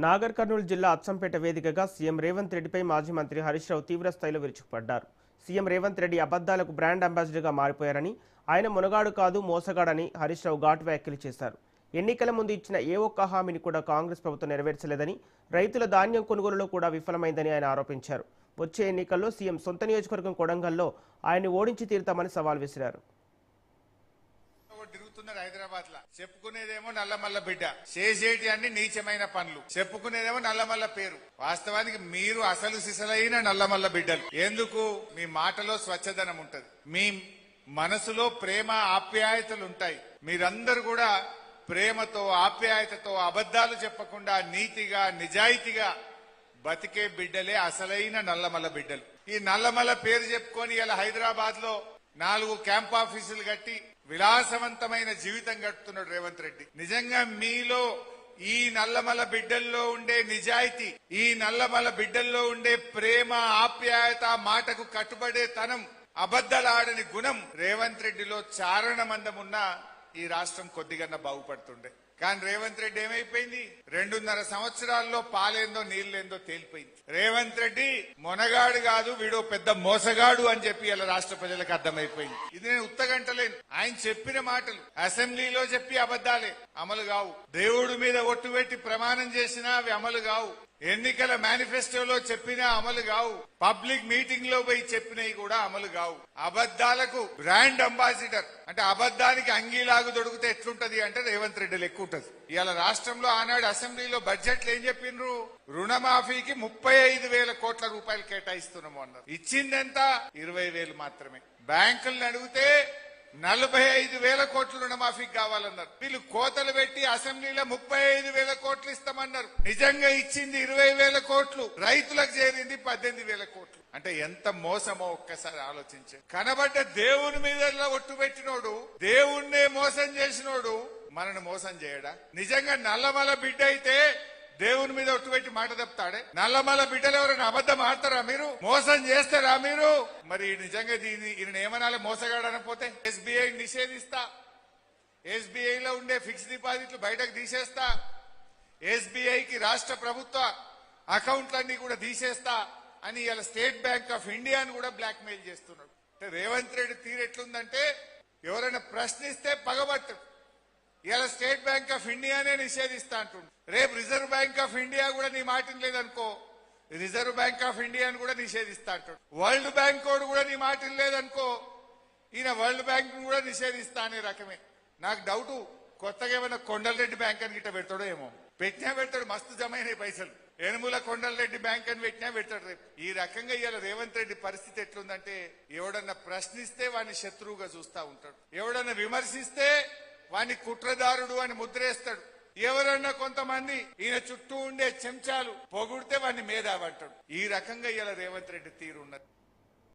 నాగర్ కర్నూలు జిల్లా అచ్చంపేట వేదికగా సీఎం రేవంత్ రెడ్డిపై మాజీ మంత్రి హరీష్ రావు తీవ్ర స్థాయిలో విరుచుకుపడ్డారు. సీఎం రేవంత్ రెడ్డి అబద్ధాలకు బ్రాండ్ అంబాసిడర్గా మారిపోయారని, ఆయన మునగాడు కాదు మోసగాడని హరీష్ రావు ఘాటు వ్యాఖ్యలు చేశారు. ఎన్నికల ముందు ఇచ్చిన ఏ ఒక్క హామీని కూడా కాంగ్రెస్ ప్రభుత్వం నెరవేర్చలేదని, రైతుల ధాన్యం కొనుగోలులో కూడా విఫలమైందని ఆయన ఆరోపించారు. వచ్చే ఎన్నికల్లో సీఎం సొంత నియోజకవర్గం కొడంగల్లో ఆయన్ని ఓడించి తీరుతామని సవాల్ విసిరారు. హైదరాబాద్ లా చెప్పుకునేదేమో నల్లమల్ల బిడ్డ, చేసేటి అన్ని నీచమైన పనులు, చెప్పుకునేదేమో నల్లమల్ల పేరు. వాస్తవానికి మీరు అసలు సిసలైన నల్లమల్ల బిడ్డలు. ఎందుకు? మీ మాటలో స్వచ్ఛదనం ఉంటది, మీ మనసులో ప్రేమ ఆప్యాయతలు ఉంటాయి. మీరందరూ కూడా ప్రేమతో ఆప్యాయతతో అబద్ధాలు చెప్పకుండా నీతిగా నిజాయితీగా బతికే బిడ్డలే అసలైన నల్లమల్ల బిడ్డలు. ఈ నల్లమల్ల పేరు చెప్పుకొని ఇలా హైదరాబాద్ లో 4 క్యాంప్ ఆఫీసులు కట్టి విలాసవంతమైన జీవితం గడుపుతున్నాడు రేవంత్ రెడ్డి. నిజంగా మీలో ఈ నల్లమల బిడ్డల్లో ఉండే నిజాయితీ, ఈ నల్లమల బిడ్డల్లో ఉండే ప్రేమ ఆప్యాయత, మాటకు కట్టుబడే తనం, అబద్దాలాడని గుణం రేవంత్ రెడ్డిలో చారణమందం ఉన్నా ఈ రాష్ట్రం కొద్దిగా బాగుపడుతుండే. కానీ రేవంత్ రెడ్డి ఏమైపోయింది? 2.5 సంవత్సరాల్లో పాలేందో నీళ్లేందో తేలిపోయింది. రేవంత్ రెడ్డి మొనగాడు కాదు, వీడు పెద్ద మోసగాడు అని చెప్పి ఇలా రాష్ట్ర ప్రజలకు అర్థమైపోయింది. ఇది నేను ఉత్తగంటలేను. ఆయన చెప్పిన మాటలు అసెంబ్లీలో చెప్పి అబద్దాలే, అమలు కావు. దేవుడి మీద ఒట్టు పెట్టి ప్రమాణం చేసినా అవి అమలు కావు. ఎన్నికల మేనిఫెస్టోలో చెప్పినా అమలు కావు. పబ్లిక్ మీటింగ్ లో పోయి చెప్పినవి కూడా అమలు కావు. అబద్దాలకు బ్రాండ్ అంబాసిడర్ అంటే అబద్దానికి అంగీలాగు దొరికితే ఎట్లుంటది అంటే రేవంత్ రెడ్డి లెక్క ఉంటది. ఇవాళ రాష్ట్రంలో ఆనాడు అసెంబ్లీలో బడ్జెట్లు ఏం చెప్పిండ్రు? రుణమాఫీకి 35,000 కోట్ల రూపాయలు కేటాయిస్తున్నాము అన్నారు. ఇచ్చిందెంత? 20,000 మాత్రమే. బ్యాంకులను అడిగితే 45,000 కోట్లు రుణమాఫీకి కావాలన్నారు. వీళ్ళు కోతలు పెట్టి అసెంబ్లీలో 35,000 కోట్లు ఇస్తామన్నారు. నిజంగా ఇచ్చింది 20,000 కోట్లు, రైతులకు చేరింది 18,000 కోట్లు. అంటే ఎంత మోసమో ఒక్కసారి ఆలోచించే. కనబడ్డ దేవుని మీద ఒట్టు పెట్టినోడు, దేవుణ్ణే మోసం చేసినోడు మనను మోసం చేయడా? నిజంగా నల్లమల బిడ్డ అయితే దేవుని మీద ఒట్టు పెట్టి మాట తప్పుతాడే? నల్లమల బిడ్డలు ఎవరైనా అబద్ధం ఆడతారా? మీరు మోసం చేస్తారా మీరు? మరి నిజంగా ఈయన ఏమనాలి? మోసగాడనపోతే ఎస్బీఐ నిషేధిస్తా, ఎస్బీఐలో ఉండే ఫిక్స్డ్ డిపాజిట్లు బయటకు తీసేస్తా, ఎస్బీఐకి రాష్ట్ర ప్రభుత్వ అకౌంట్లన్నీ కూడా తీసేస్తా అని ఇలా స్టేట్ బ్యాంక్ ఆఫ్ ఇండియాను కూడా బ్లాక్ మెయిల్ చేస్తున్నాడు. అంటే రేవంత్ రెడ్డి తీరెట్లుందంటే ఎవరైనా ప్రశ్నిస్తే పగబట్టడు. ఇలా స్టేట్ బ్యాంక్ ఆఫ్ ఇండియానే నిషేధిస్తా అంటుండు. రేపు రిజర్వ్ బ్యాంక్ ఆఫ్ ఇండియా కూడా నీ మాట లేదనుకో, రిజర్వ్ బ్యాంక్ ఆఫ్ ఇండియాను కూడా నిషేధిస్తా అంటాడు. వరల్డ్ బ్యాంక్ కూడా నీ మాట లేదనుకో, ఈయన వరల్డ్ బ్యాంక్ కూడా నిషేధిస్తా అనే రకమే. నాకు డౌట్, కొత్తగా ఏమైనా కొండలరెడ్డి బ్యాంక్ అని గిట్ట పెడతాడో ఏమో. పెట్టినా పెడతాడు, మస్తు జమైన పైసలు. ఎనుముల కొండలరెడ్డి బ్యాంక్ అని పెట్టినా పెడతాడు రేపు. ఈ రకంగా ఇవాళ రేవంత్ రెడ్డి పరిస్థితి ఎట్లుందంటే, ఎవడన్నా ప్రశ్నిస్తే వాడిని శత్రువుగా చూస్తా ఉంటాడు, ఎవడన్నా విమర్శిస్తే వాడిని కుట్రదారుడు అని ముద్రేస్తాడు. ఎవరన్నా కొంతమంది ఈయన చుట్టూ ఉండే చెంచాలు పొగుడితే వాడిని మేధావంటాడు. ఈ రకంగా ఇలా రేవంత్ రెడ్డి తీరు ఉన్నది.